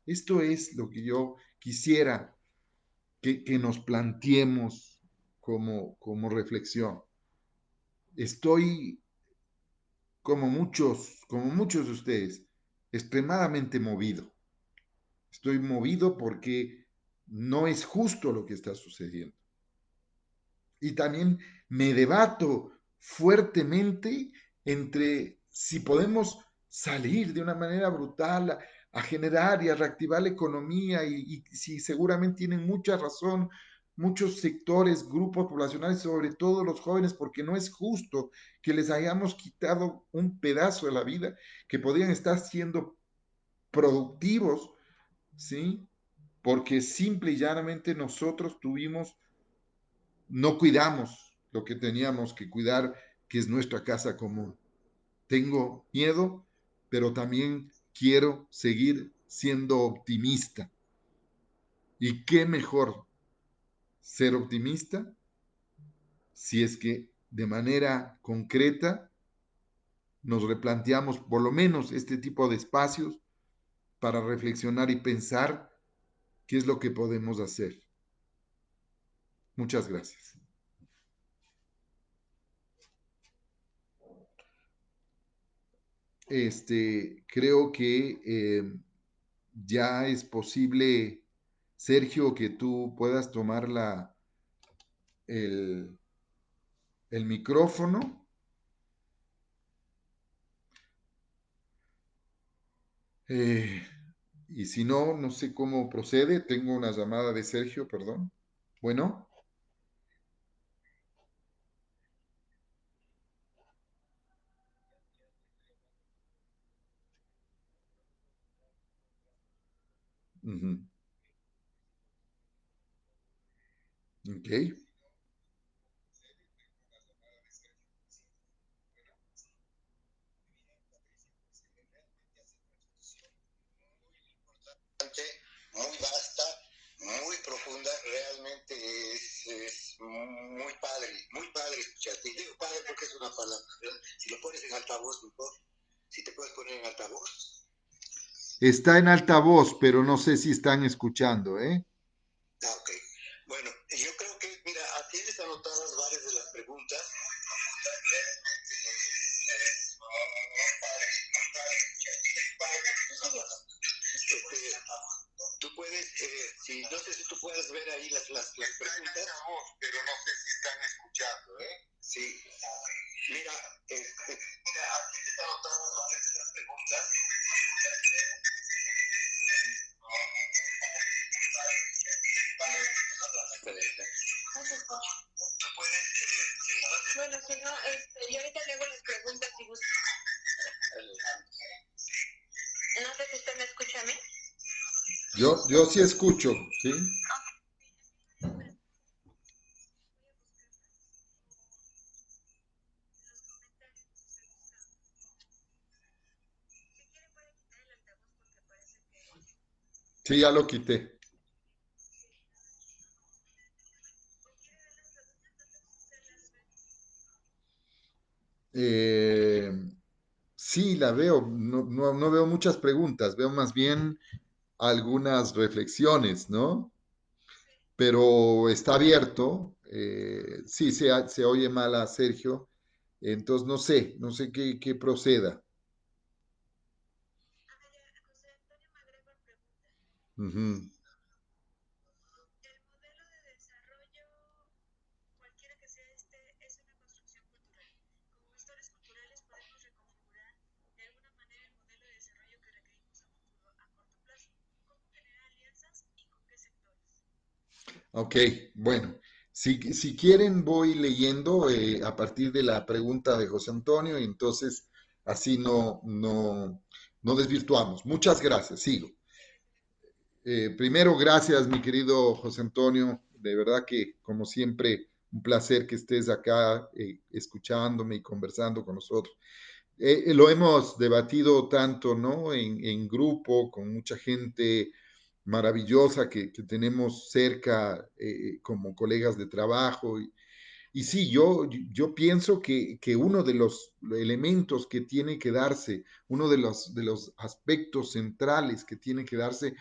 Esto es lo que yo quisiera que nos planteemos como reflexión. Estoy, como muchos de ustedes, extremadamente movido. Estoy movido porque no es justo lo que está sucediendo. Y también me debato fuertemente entre si podemos salir de una manera brutal a generar y a reactivar la economía y si seguramente tienen mucha razón muchos sectores, grupos poblacionales, sobre todo los jóvenes, porque no es justo que les hayamos quitado un pedazo de la vida que podrían estar siendo productivos, ¿sí? Porque simple y llanamente nosotros no cuidamos lo que teníamos que cuidar, que es nuestra casa común. Tengo miedo, pero también quiero seguir siendo optimista. ¿Y qué mejor ser optimista si es que de manera concreta nos replanteamos por lo menos este tipo de espacios para reflexionar y pensar qué es lo que podemos hacer? Muchas gracias. Creo que ya es posible, Sergio, que tú puedas tomar el, el micrófono. Eh, y si no, no sé cómo procede. Tengo una llamada de Sergio, perdón. Bueno. Ujú. Ok. Muy vasta, muy profunda, realmente es muy padre escucharte. Y digo padre porque es una palabra, ¿verdad? Si lo pones en altavoz, mejor. Si te puedes poner en altavoz. Está en altavoz, pero no sé si están escuchando, ¿eh? Ah, ok. Bueno, yo creo que, mira, tienes anotadas varias de las preguntas. Tú puedes, no sé si tú puedes ver ahí las preguntas. Pero no sé si están escuchando, ¿eh? Sí. Mira, tienes anotadas varias de las preguntas. Bueno, si no, yo ahorita le hago las preguntas si gusta. No sé si usted me escucha a mí. Yo sí escucho, ¿sí? Sí, ya lo quité. Eh, sí, la veo. No veo muchas preguntas, veo más bien algunas reflexiones, ¿no? Pero está abierto. Sí, se oye mal a Sergio. Entonces no sé qué proceda. Ujú. Ok, bueno. Si quieren, voy leyendo a partir de la pregunta de José Antonio y entonces así no desvirtuamos. Muchas gracias. Sigo. Primero, gracias, mi querido José Antonio. De verdad que, como siempre, un placer que estés acá escuchándome y conversando con nosotros. Lo hemos debatido tanto, ¿no? En grupo, con mucha gente maravillosa que tenemos cerca como colegas de trabajo. Y sí, yo pienso que uno de los elementos que tiene que darse, uno de los aspectos centrales que tiene que darse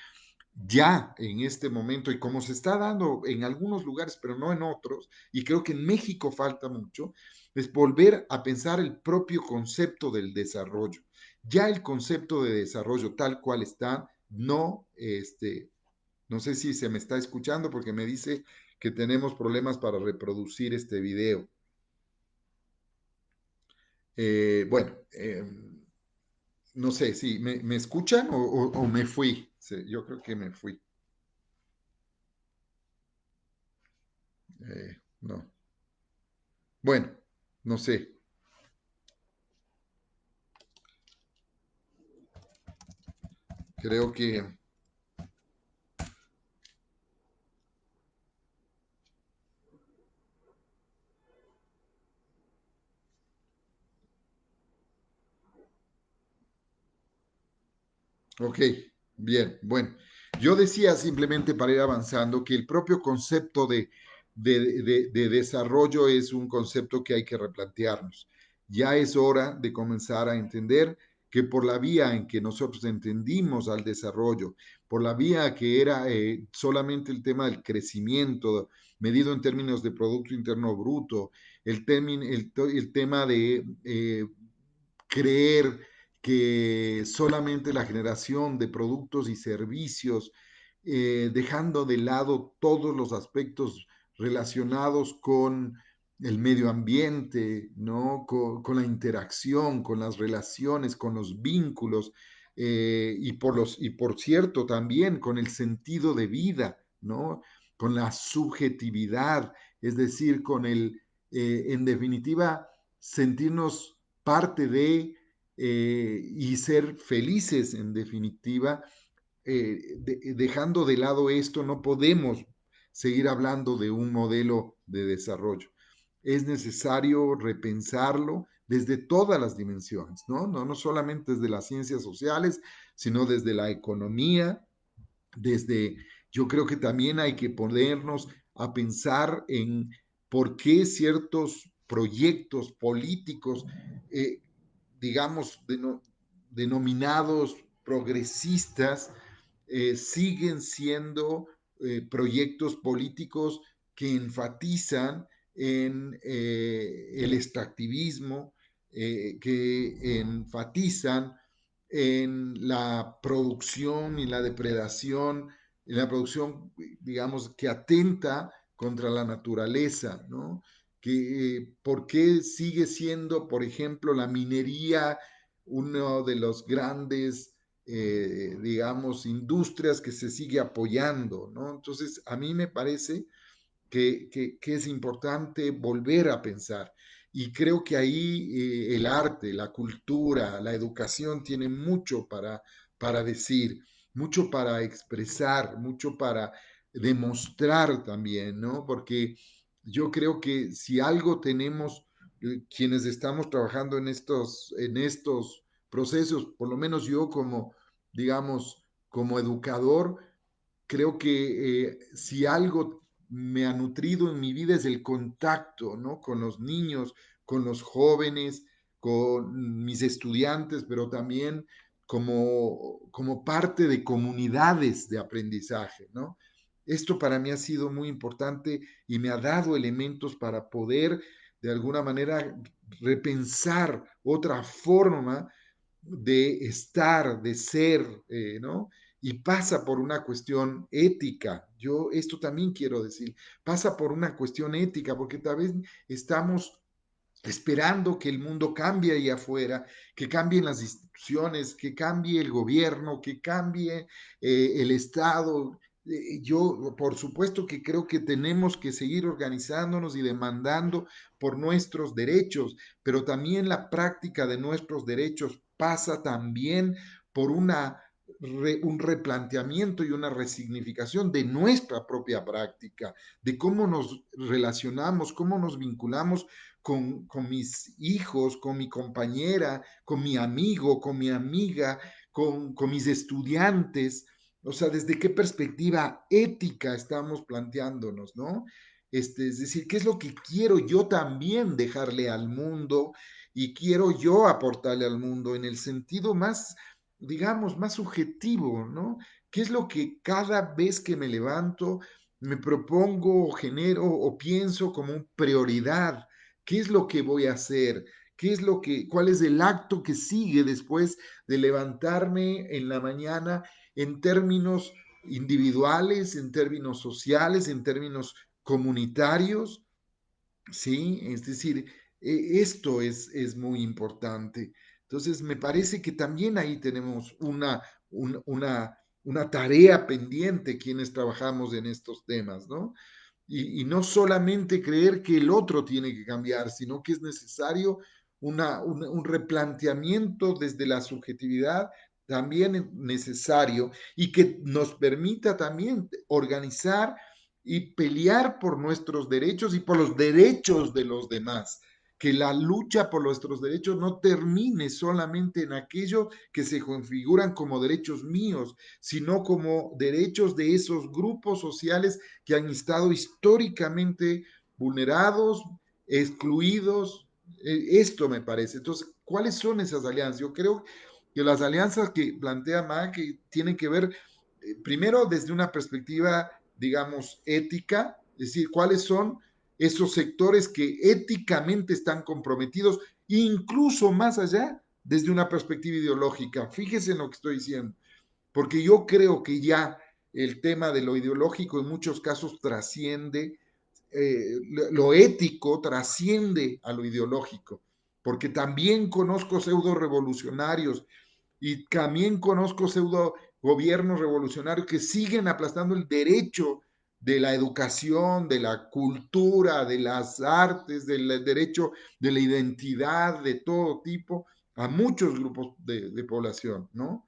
ya en este momento y como se está dando en algunos lugares, pero no en otros, y creo que en México falta mucho, es volver a pensar el propio concepto del desarrollo. Ya el concepto de desarrollo tal cual está, no sé si se me está escuchando porque me dice que tenemos problemas para reproducir este video. Bueno, no sé si me escuchan o me fui. Sí, yo creo que me fui. No. Bueno, no sé. Creo que, ok, bien, bueno. Yo decía simplemente para ir avanzando que el propio concepto de desarrollo es un concepto que hay que replantearnos. Ya es hora de comenzar a entender que por la vía en que nosotros entendimos al desarrollo, por la vía que era solamente el tema del crecimiento medido en términos de Producto Interno Bruto, el tema de creer que solamente la generación de productos y servicios, dejando de lado todos los aspectos relacionados con el medio ambiente, ¿no? Con la interacción, con las relaciones, con los vínculos, y por cierto también con el sentido de vida, ¿no? Con la subjetividad, es decir, en definitiva, sentirnos parte y ser felices en definitiva, dejando de lado esto, no podemos seguir hablando de un modelo de desarrollo. Es necesario repensarlo desde todas las dimensiones, ¿no? No solamente desde las ciencias sociales, sino desde la economía, yo creo que también hay que ponernos a pensar en por qué ciertos proyectos políticos, eh, digamos, denominados progresistas, siguen siendo proyectos políticos que enfatizan en el extractivismo, que enfatizan en la producción y la depredación, en la producción, digamos, que atenta contra la naturaleza, ¿no? ¿Por qué sigue siendo, por ejemplo, la minería uno de los grandes, digamos, industrias que se sigue apoyando, ¿no? Entonces, a mí me parece que es importante volver a pensar. Y creo que ahí el arte, la cultura, la educación tienen mucho para decir, mucho para expresar, mucho para demostrar también, ¿no? Porque yo creo que si algo tenemos, quienes estamos trabajando en estos procesos, por lo menos yo como, digamos, como educador, creo que si algo me ha nutrido en mi vida es el contacto, ¿no? Con los niños, con los jóvenes, con mis estudiantes, pero también como parte de comunidades de aprendizaje, ¿no? Esto para mí ha sido muy importante y me ha dado elementos para poder, de alguna manera, repensar otra forma de estar, de ser, ¿no? Y pasa por una cuestión ética. Yo esto también quiero decir, pasa por una cuestión ética, porque tal vez estamos esperando que el mundo cambie ahí afuera, que cambien las instituciones, que cambie el gobierno, que cambie el Estado, Yo, por supuesto que creo que tenemos que seguir organizándonos y demandando por nuestros derechos, pero también la práctica de nuestros derechos pasa también por un replanteamiento y una resignificación de nuestra propia práctica, de cómo nos relacionamos, cómo nos vinculamos con mis hijos, con mi compañera, con mi amigo, con mi amiga, con mis estudiantes. O sea, desde qué perspectiva ética estamos planteándonos, ¿no? Es decir, ¿qué es lo que quiero yo también dejarle al mundo y quiero yo aportarle al mundo en el sentido más, digamos, más subjetivo, ¿no? ¿Qué es lo que cada vez que me levanto me propongo o genero o pienso como prioridad? ¿Qué es lo que voy a hacer? ¿Cuál es el acto que sigue después de levantarme en la mañana en términos individuales, en términos sociales, en términos comunitarios? Sí, es decir, esto es muy importante. Entonces, me parece que también ahí tenemos una tarea pendiente quienes trabajamos en estos temas, ¿no? Y no solamente creer que el otro tiene que cambiar, sino que es necesario un replanteamiento desde la subjetividad también necesario y que nos permita también organizar y pelear por nuestros derechos y por los derechos de los demás. Que la lucha por nuestros derechos no termine solamente en aquello que se configuran como derechos míos, sino como derechos de esos grupos sociales que han estado históricamente vulnerados, excluidos. Esto me parece. Entonces, ¿cuáles son esas alianzas? Yo creo que las alianzas que plantea Mac tienen que ver, primero, desde una perspectiva, digamos, ética, es decir, cuáles son esos sectores que éticamente están comprometidos, incluso más allá, desde una perspectiva ideológica. Fíjese en lo que estoy diciendo, porque yo creo que ya el tema de lo ideológico en muchos casos trasciende, lo ético trasciende a lo ideológico, porque también conozco pseudo revolucionarios y también conozco pseudo gobiernos revolucionarios que siguen aplastando el derecho de la educación, de la cultura, de las artes, del derecho de la identidad de todo tipo a muchos grupos de población, ¿no?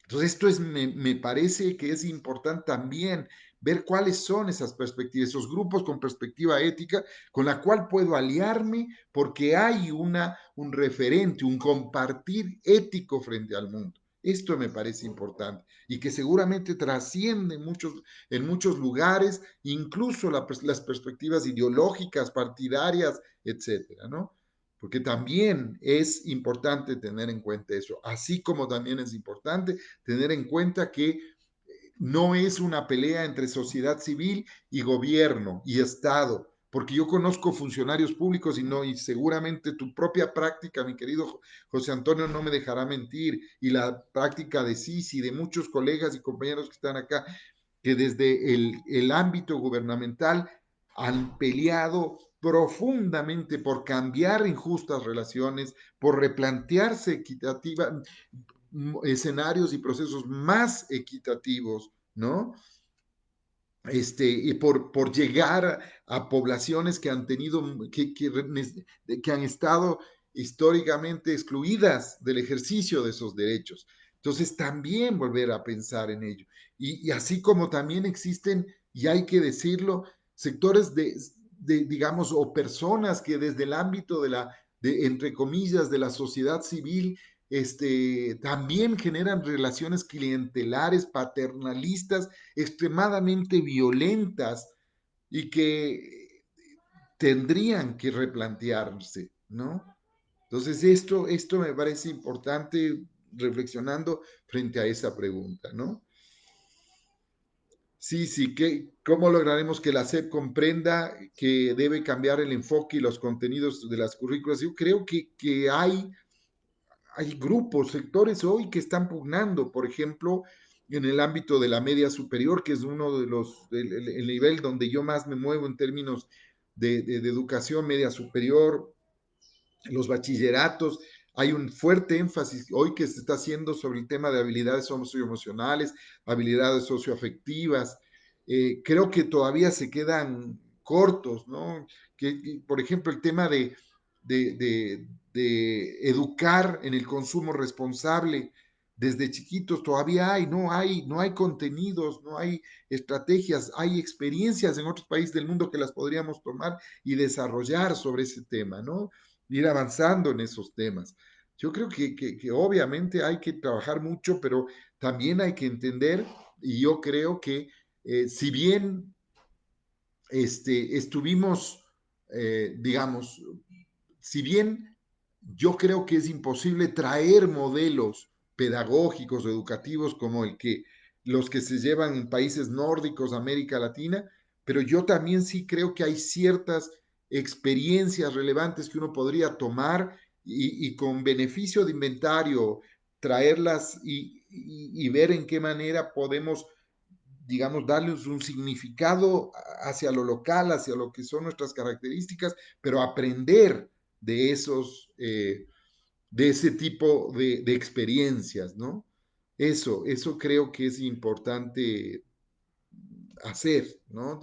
Entonces, me parece que es importante también ver cuáles son esas perspectivas, esos grupos con perspectiva ética, con la cual puedo aliarme porque hay un referente, un compartir ético frente al mundo. Esto me parece importante y que seguramente trasciende en muchos lugares, incluso las perspectivas ideológicas, partidarias, etcétera, ¿no? Porque también es importante tener en cuenta eso, así como también es importante tener en cuenta que no es una pelea entre sociedad civil y gobierno y Estado, porque yo conozco funcionarios públicos y seguramente tu propia práctica, mi querido José Antonio, no me dejará mentir, y la práctica de Sisi, de muchos colegas y compañeros que están acá, que desde el ámbito gubernamental han peleado profundamente por cambiar injustas relaciones, por replantearse equitativa, escenarios y procesos más equitativos, ¿no? Y por llegar a poblaciones que han tenido, que han estado históricamente excluidas del ejercicio de esos derechos. Entonces, también volver a pensar en ello. Y así como también existen, y hay que decirlo, sectores digamos, o personas que desde el ámbito entre comillas, de la sociedad civil, también generan relaciones clientelares, paternalistas, extremadamente violentas y que tendrían que replantearse, ¿no? Entonces, esto me parece importante reflexionando frente a esa pregunta, ¿no? Sí, sí, ¿cómo lograremos que la SEP comprenda que debe cambiar el enfoque y los contenidos de las currículas? Yo creo que hay grupos, sectores hoy que están pugnando, por ejemplo, en el ámbito de la media superior, que es uno de el nivel donde yo más me muevo en términos de educación media superior, los bachilleratos. Hay un fuerte énfasis hoy que se está haciendo sobre el tema de habilidades socioemocionales, habilidades socioafectivas. Creo que todavía se quedan cortos, ¿no? Por ejemplo, el tema de educar en el consumo responsable desde chiquitos todavía no hay contenidos, no hay estrategias, hay experiencias en otros países del mundo que las podríamos tomar y desarrollar sobre ese tema, ¿no? Ir avanzando en esos temas. Yo creo que obviamente hay que trabajar mucho, pero también hay que entender, y yo creo que si bien estuvimos, digamos, si bien yo creo que es imposible traer modelos pedagógicos o educativos como los que se llevan en países nórdicos, América Latina, pero yo también sí creo que hay ciertas experiencias relevantes que uno podría tomar y con beneficio de inventario traerlas y ver en qué manera podemos, digamos, darles un significado hacia lo local, hacia lo que son nuestras características, pero aprender de de ese tipo de experiencias, ¿no? Eso creo que es importante hacer, ¿no?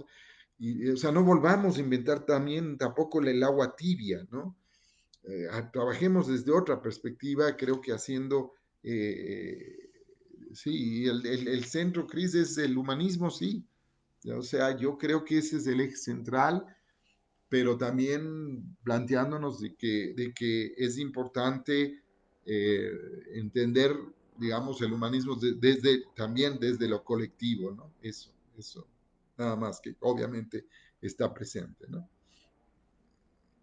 Y, o sea, no volvamos a inventar también tampoco el agua tibia, ¿no? Trabajemos desde otra perspectiva, creo que haciendo, sí, el centro, Cris, es el humanismo, sí. O sea, yo creo que ese es el eje central, pero también planteándonos de que es importante eh, entender, digamos, el humanismo también desde lo colectivo, ¿no? Eso, nada más que obviamente está presente, ¿no?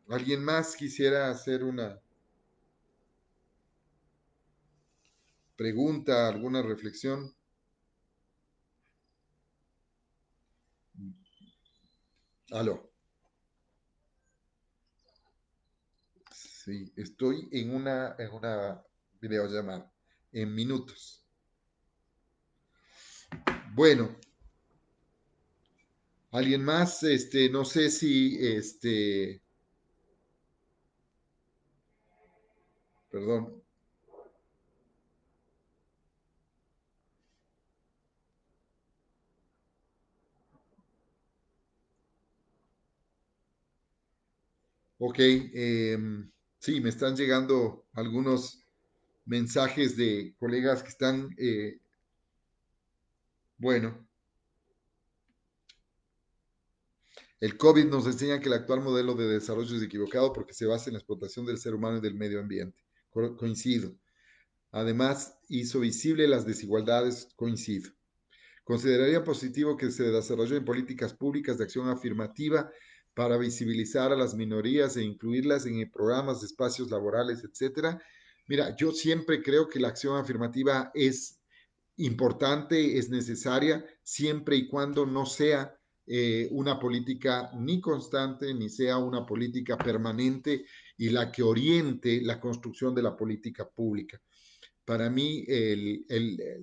¿Alguien más quisiera hacer una pregunta, alguna reflexión? Aló. Sí, estoy en una videollamada, en minutos. Bueno, ¿alguien más? No sé si, perdón. Ok, sí, me están llegando algunos mensajes de colegas que están, bueno, el COVID nos enseña que el actual modelo de desarrollo es equivocado porque se basa en la explotación del ser humano y del medio ambiente. Coincido. Además, hizo visible las desigualdades. Coincido. Consideraría positivo que se desarrollen políticas públicas de acción afirmativa para visibilizar a las minorías e incluirlas en programas de espacios laborales, etcétera. Mira, yo siempre creo que la acción afirmativa es importante, es necesaria, siempre y cuando no sea una política ni constante, ni sea una política permanente y la que oriente la construcción de la política pública. Para mí,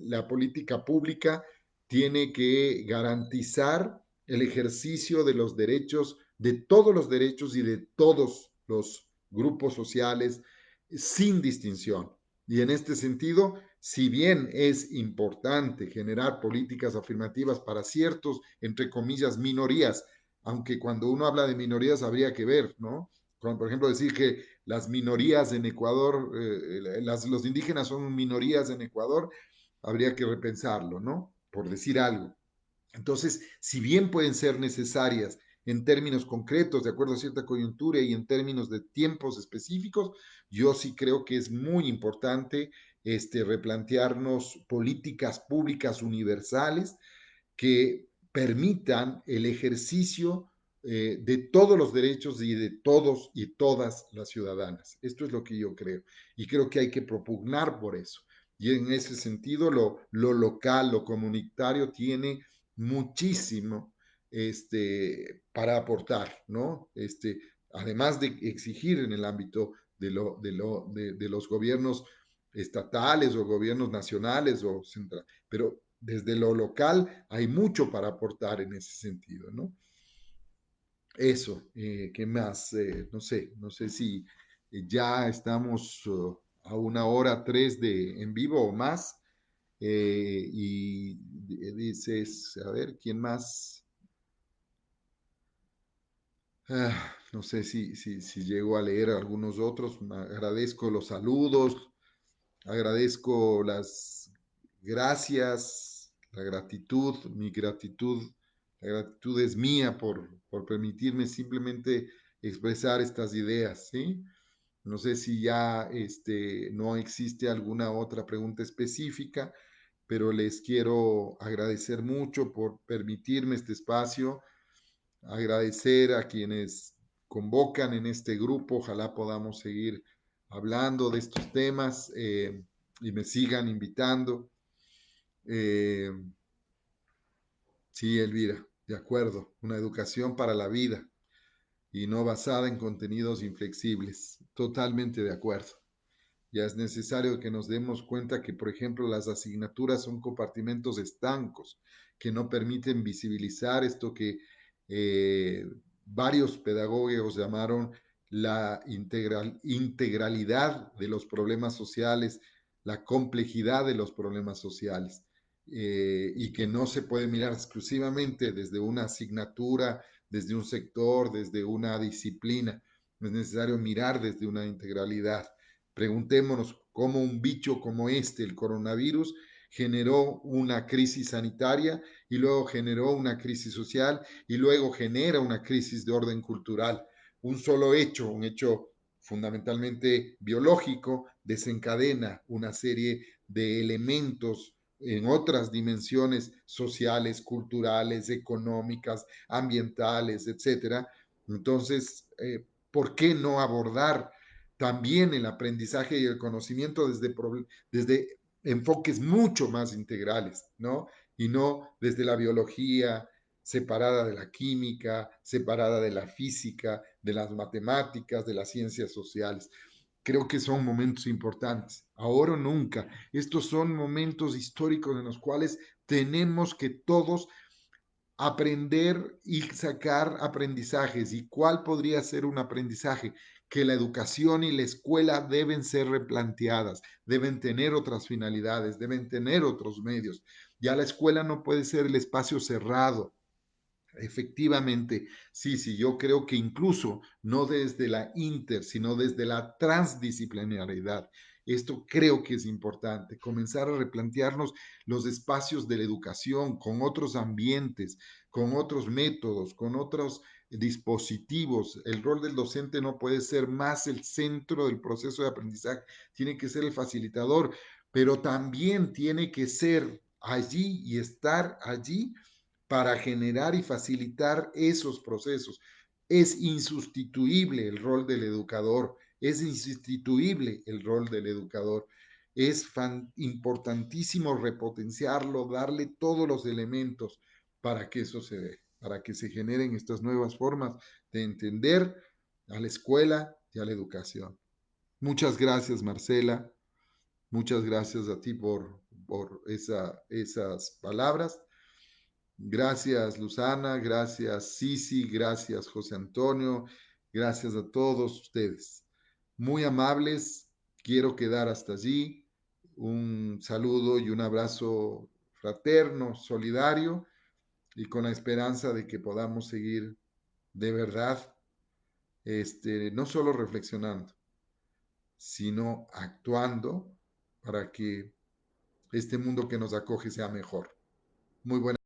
la política pública tiene que garantizar el ejercicio de los derechos, de todos los derechos y de todos los grupos sociales, sin distinción. Y en este sentido, si bien es importante generar políticas afirmativas para ciertos, entre comillas, minorías, aunque cuando uno habla de minorías habría que ver, ¿no? Como por ejemplo decir que las minorías en Ecuador, los indígenas son minorías en Ecuador, habría que repensarlo, ¿no? Por decir algo. Entonces, si bien pueden ser necesarias en términos concretos, de acuerdo a cierta coyuntura y en términos de tiempos específicos, yo sí creo que es muy importante replantearnos políticas públicas universales que permitan el ejercicio de todos los derechos y de todos y todas las ciudadanas. Esto es lo que yo creo. Y creo que hay que propugnar por eso. Y en ese sentido, lo local, lo comunitario tiene muchísimo para aportar, ¿no? Además de exigir en el ámbito de los gobiernos estatales o gobiernos nacionales o centrales, pero desde lo local hay mucho para aportar en ese sentido, ¿no? Eso, ¿qué más? No sé si ya estamos a 1 hora 3 en vivo o más. Y dices, a ver, ¿quién más? No sé si llego a leer algunos otros. Agradezco los saludos, agradezco las gracias, la gratitud, la gratitud es mía por permitirme simplemente expresar estas ideas, ¿sí? No sé si ya no existe alguna otra pregunta específica, pero les quiero agradecer mucho por permitirme este espacio, agradecer a quienes convocan en este grupo, ojalá podamos seguir hablando de estos temas y me sigan invitando. Eh, sí, Elvira, de acuerdo, una educación para la vida y no basada en contenidos inflexibles, totalmente de acuerdo. Ya es necesario que nos demos cuenta que, por ejemplo, las asignaturas son compartimentos estancos que no permiten visibilizar esto que eh, varios pedagogos llamaron la integralidad de los problemas sociales, la complejidad de los problemas sociales, y que no se puede mirar exclusivamente desde una asignatura, desde un sector, desde una disciplina. Es necesario mirar desde una integralidad. Preguntémonos cómo un bicho como el coronavirus, generó una crisis sanitaria y luego generó una crisis social y luego genera una crisis de orden cultural. Un solo hecho, un hecho fundamentalmente biológico, desencadena una serie de elementos en otras dimensiones sociales, culturales, económicas, ambientales, etcétera. Entonces, ¿por qué no abordar también el aprendizaje y el conocimiento desde enfoques mucho más integrales, ¿no? Y no desde la biología separada de la química, separada de la física, de las matemáticas, de las ciencias sociales. Creo que son momentos importantes, ahora o nunca. Estos son momentos históricos en los cuales tenemos que todos aprender y sacar aprendizajes. ¿Y cuál podría ser un aprendizaje? Que la educación y la escuela deben ser replanteadas, deben tener otras finalidades, deben tener otros medios. Ya la escuela no puede ser el espacio cerrado. Efectivamente, sí, yo creo que incluso no desde la sino desde la transdisciplinariedad. Esto creo que es importante, comenzar a replantearnos los espacios de la educación con otros ambientes, con otros métodos, con otros dispositivos. El rol del docente no puede ser más el centro del proceso de aprendizaje, tiene que ser el facilitador, pero también tiene que ser allí y estar allí para generar y facilitar esos procesos. Es insustituible el rol del educador, es insustituible el rol del educador. Es importantísimo repotenciarlo, darle todos los elementos para que eso se dé, para que se generen estas nuevas formas de entender a la escuela y a la educación. Muchas gracias, Marcela. Muchas gracias a ti por esas palabras. Gracias, Luzana, gracias, Sisi, gracias, José Antonio, gracias a todos ustedes. Muy amables, quiero quedar hasta allí. Un saludo y un abrazo fraterno, solidario y con la esperanza de que podamos seguir de verdad, no solo reflexionando, sino actuando para que este mundo que nos acoge sea mejor. Muy buenas.